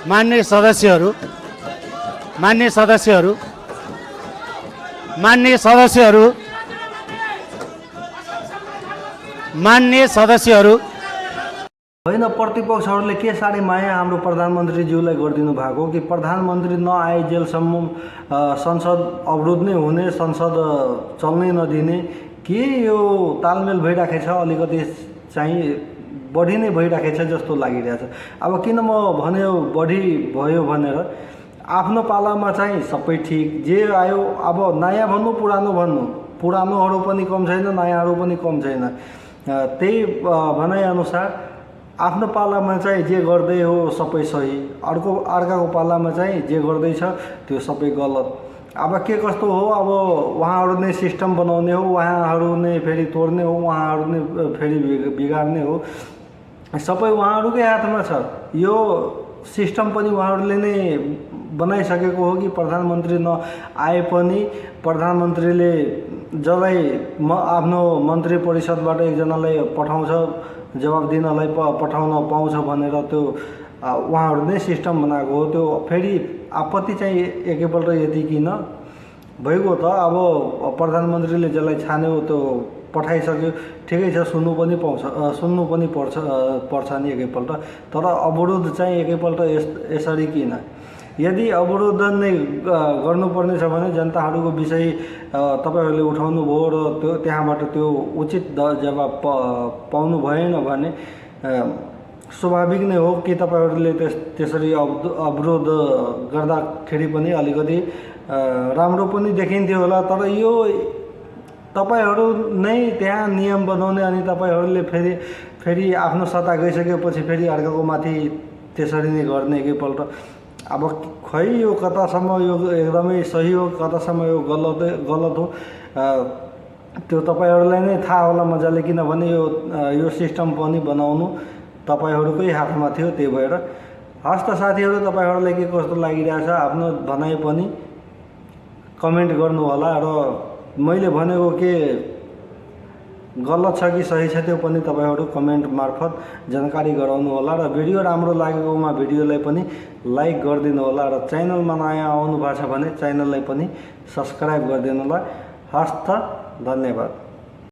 मान्य सदस्यहरू मान्य सदस्यहरू मान्य सदस्यहरू मान्य सदस्यहरू होइन, प्रतिपक्षहरूले के साह्रै माया हाम्रो प्रधानमन्त्रीज्यूलाई गरिदिनु भएको कि प्रधानमन्त्री नआइजेलसम्म संसद अवरोध नै हुने, संसद चल्नै नदिने। के यो तालमेल भइराखेछ, अलिकति चाहिँ बढी नै भइराखेछ जस्तो लागिरहेछ। अब किन म भने बढी भयो भनेर, आफ्नो पालामा चाहिँ सबै ठिक, जे आयो अब नयाँ भन्नु पुरानो भन्नु, पुरानोहरू पनि कम छैन, नयाँहरू पनि कम छैन। त्यही भनाइअनुसार आफ्नो पालामा चाहिँ जे गर्दै हो सबै सही, अर्काको पालामा चाहिँ जे गर्दैछ त्यो सबै गलत। अब के कस्तो हो, अब उहाँहरू नै सिस्टम बनाउने हो, उहाँहरू नै फेरि तोड्ने हो, उहाँहरू नै फेरि बिगार्ने हो, सबै उहाँहरूकै हातमा छ। यो सिस्टम पनि उहाँहरूले नै बनाइसकेको हो कि प्रधानमन्त्री नआए पनि प्रधानमन्त्रीले जसलाई आफ्नो मन्त्री परिषदबाट एकजनालाई पठाउँछ जवाब दिनलाई पठाउन पाउँछ भनेर त्यो उहाँहरू नै सिस्टम बनाएको हो। त्यो फेरि आपत्ति चाहिँ एकैपल्ट यति किन भइगयो त। अब प्रधानमन्त्रीले जसलाई छान्यो त्यो पठाइसक्यो, ठिकै छ, सुन्नु पनि पर्छ नि एकैपल्ट। तर अवरोध चाहिँ एकैपल्ट यसरी किन? यदि अवरोध नै गर्नुपर्ने छ भने जनताहरूको विषय तपाईँहरूले उठाउनु भयो र त्यहाँबाट त्यो उचित जवाब पाउनु भएन भने स्वाभाविक नै हो कि तपाईँहरूले त्यसरी अवरोध गर्दाखेरि पनि अलिकति राम्रो पनि देखिन्थ्यो होला। तर यो तपाईहरू नै त्यहाँ नियम बनाउने अनि तपाईँहरूले फेरि आफ्नो सत्ता गइसकेपछि फेरि अर्काको माथि त्यसरी नै गर्ने एकैपल्ट। अब खै यो कतासम्म यो एकदमै सही हो, कतासम्म यो गलत हो, त्यो तपाईँहरूलाई नै थाहा होला मजाले। किनभने यो सिस्टम पनि बनाउनु तपाईँहरूकै हातमा थियो। त्यही भएर हस् त साथीहरू, तपाईँहरूलाई के कस्तो लागिरहेछ आफ्नो भनाइ पनि कमेन्ट गर्नु होला। र मैले भनेको के गलत छ कि सही छ त्यो पनि तपाईँहरू कमेन्ट मार्फत जानकारी गराउनु होला। र भिडियो राम्रो लागेकोमा भिडियोलाई पनि लाइक गरिदिनु होला। र च्यानलमा नयाँ आउनु भएको छ भने च्यानललाई पनि सब्सक्राइब गरिदिनु होला। हस् त, धन्यवाद।